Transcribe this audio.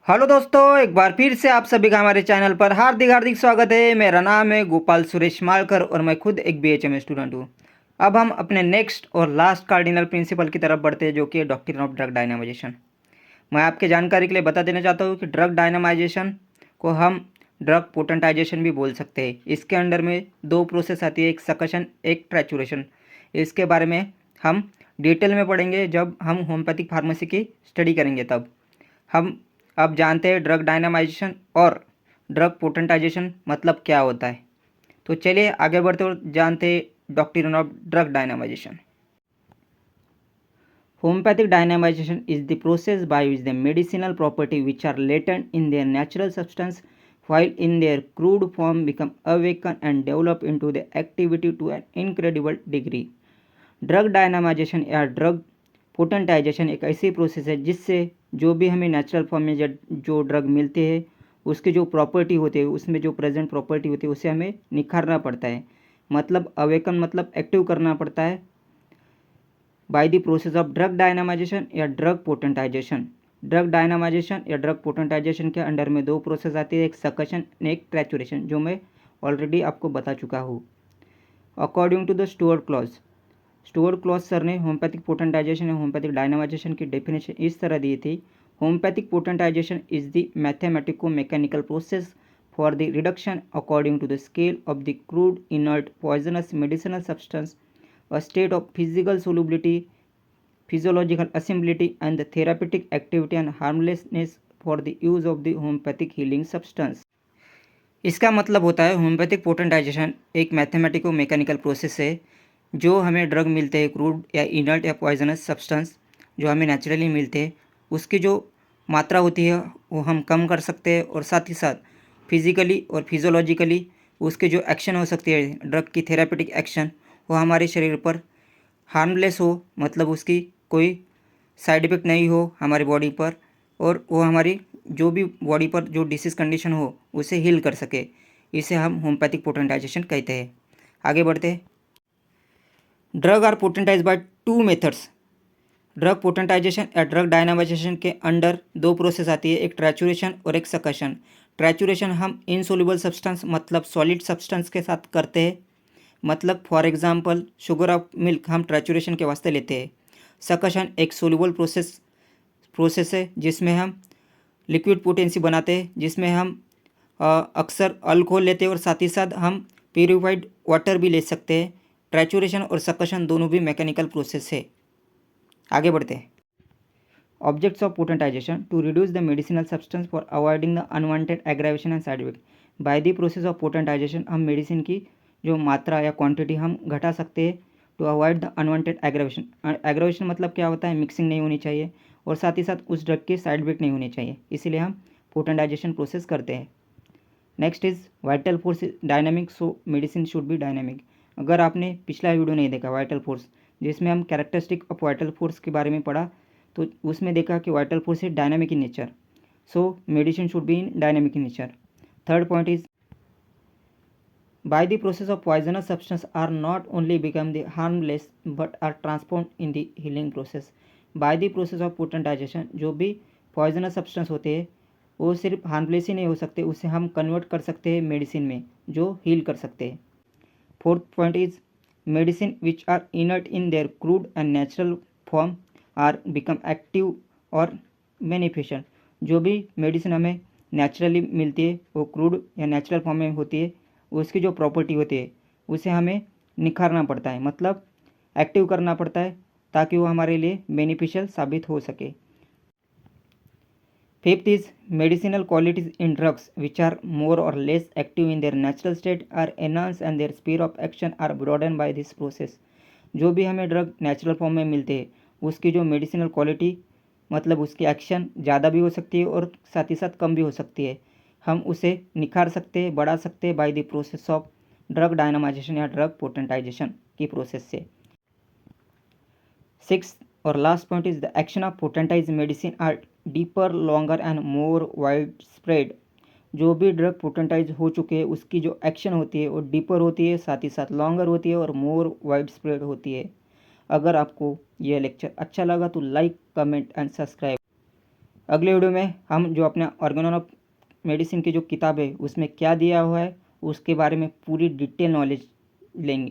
Hello दोस्तों, एक बार फिर से आप सभी का हमारे चैनल पर हार्दिक हार्दिक स्वागत है। मेरा नाम है गोपाल सुरेश मालकर और मैं खुद एक बीएचएम स्टूडेंट हूँ। अब हम अपने नेक्स्ट और लास्ट कार्डिनल प्रिंसिपल की तरफ बढ़ते हैं, जो कि है डॉक्ट्रिन ऑफ ड्रग डायनामाइजेशन। मैं आपके जानकारी के लिए बता देना चाहता हूँ कि ड्रग डायनामाइजेशन को हम ड्रग पोटेंटाइजेशन भी बोल सकते हैं। इसके अंडर में दो प्रोसेस आती है, एक सकशन, एक ट्रैचुरेशन। इसके बारे में हम डिटेल में पढ़ेंगे जब हम होम्योपैथिक फार्मेसी की स्टडी करेंगे। तब हम अब जानते हैं ड्रग डायनामाइजेशन और ड्रग पोटेंटाइजेशन मतलब क्या होता है। तो चलिए आगे बढ़ते और जानते हैं doctrine of drug dynamization. Homeopathic dynamization is the process by which the medicinal property which are latent in their natural substance while in their crude form become awakened and develop into the activity to an incredible degree. Drug dynamization या drug potentization एक ऐसी process है जिससे जो भी हमें natural form में जो ड्रग मिलते हैं उसके जो प्रॉपर्टी होते हैं, उसमें जो प्रेजेंट प्रॉपर्टी होती है उसे हमें निखारना पड़ता है। मतलब अवेकन मतलब एक्टिव करना पड़ता है by the process of drug dynamization या ड्रग पोटेंटाइजेशन। ड्रग डायनामाइजेशन या ड्रग पोटेंटाइजेशन के अंडर में दो प्रोसेस आती है, एक सकशन एक ट्रैचुरेशन, जो मैं ऑलरेडी आपको बता चुका हूँ। According to the Stuart Close sir ने होम्योपैथिक पोटेंटाइजेशन या होम्योपैथिक डायनामाइजेशन की डेफिनेशन इस तरह दी थी। Homeopathic potentization is the mathematico mechanical process for the reduction according to the scale of the crude inert poisonous medicinal substance, a state of physical solubility, physiological assemblity and the therapeutic activity and harmlessness for the use of the homeopathic healing substance। इसका मतलब होता है homeopathic potentisation एक मैथमेटिको mechanical process है। जो हमें drug मिलते हैं, क्रूड या इनर्ट या पॉइजनस सब्सटेंस जो हमें नेचुरली मिलते हैं, उसकी जो मात्रा होती है वो हम कम कर सकते हैं और साथ ही साथ फिजिकली और फिजियोलॉजिकली उसके जो एक्शन हो सकती है ड्रग की थेरापेटिक एक्शन, वो हमारे शरीर पर हार्मलेस हो, मतलब उसकी कोई साइड इफ़ेक्ट नहीं हो हमारी बॉडी पर, और वो हमारी जो भी बॉडी पर जो डिसीज़ कंडीशन हो उसे हील कर सके। इसे हम होम्योपैथिक पोटेंटाइजेशन कहते हैं। आगे बढ़ते हैं। Drug are potentize by two methods. Drug potentization या ड्रग डायनामाइजेशन के अंडर दो प्रोसेस आती है, एक ट्रैचुरेशन और एक सकशन। ट्रैचुरेशन हम इनसोल्युबल सब्सटेंस मतलब सॉलिड सब्सटेंस के साथ करते हैं, मतलब for example sugar of milk हम ट्रैचुरेशन के वास्ते लेते हैं। सकशन एक सोल्यूबल प्रोसेस है जिसमें हम लिक्विड पोटेंसी बनाते हैं, जिसमें हम अक्सर अल्कोहल लेते हैं और साथ ही साथ हम प्यूरिफाइड वाटर भी ले सकते हैं। ट्रैचुरेशन और सकशन दोनों भी मैकेनिकल प्रोसेस है। आगे बढ़ते हैं। Objects of potentization to reduce the medicinal substance for avoiding the unwanted aggravation and side effect. By the process of potentization हम मेडिसिन की जो मात्रा या क्वांटिटी हम घटा सकते हैं to avoid the unwanted aggravation. Aggravation मतलब क्या होता है, मिक्सिंग नहीं होनी चाहिए और साथ ही साथ उस ड्रग के साइड इफेक्ट नहीं होने चाहिए, इसीलिए हम पोटेंटाइजेशन प्रोसेस करते हैं। Next is vital force dynamic, so medicine should be dynamic. अगर आपने पिछला वीडियो नहीं देखा वाइटल फोर्स, जिसमें हम कैरेक्टरिस्टिक ऑफ वाइटल फोर्स के बारे में पढ़ा, तो उसमें देखा कि vital force is dynamic in nature, so medicine should be in dynamic in nature. Third point is by the process of poisonous substance are not only become the harmless but are transformed in the healing process। by the process of potentization जो भी poisonous substance होते हैं वो सिर्फ harmless ही नहीं हो सकते, उसे हम कन्वर्ट कर सकते हैं मेडिसिन में जो हील कर सकते हैं। Fourth point is medicine which are inert in their crude and natural form are become active और बेनिफिशियल। जो भी मेडिसिन हमें नेचुरली मिलती है वो क्रूड या नेचुरल फॉर्म में होती है, उसकी जो प्रॉपर्टी होती है उसे हमें निखारना पड़ता है, मतलब एक्टिव करना पड़ता है ताकि वो हमारे लिए बेनिफिशियल साबित हो सके। Fifth is medicinal qualities in drugs which are more or less active in their natural state are enhance and their speed of action are broaden by this process. जो भी हमें ड्रग नेचुरल फॉर्म में मिलते हैं उसकी जो medicinal quality मतलब उसकी एक्शन ज़्यादा भी हो सकती है और साथ ही साथ कम भी हो सकती है। हम उसे निखार सकते हैं, बढ़ा सकते हैं by the process of drug dynamization या ड्रग पोटेंटाइजेशन की प्रोसेस से। सिक्स और last point is the action of potentize medicine are deeper, longer and more wide spread. जो भी ड्रग पोटेंटाइज हो चुके हैं उसकी जो एक्शन होती है वो डीपर होती है, साथ ही साथ लॉन्गर होती है और मोर वाइड स्प्रेड होती है। अगर आपको यह लेक्चर अच्छा लगा तो लाइक, कमेंट एंड सब्सक्राइब। अगले वीडियो में हम जो अपना ऑर्गेनल ऑफ मेडिसिन की जो किताब है उसमें क्या दिया हुआ है उसके बारे में पूरी डिटेल नॉलेज लेंगे।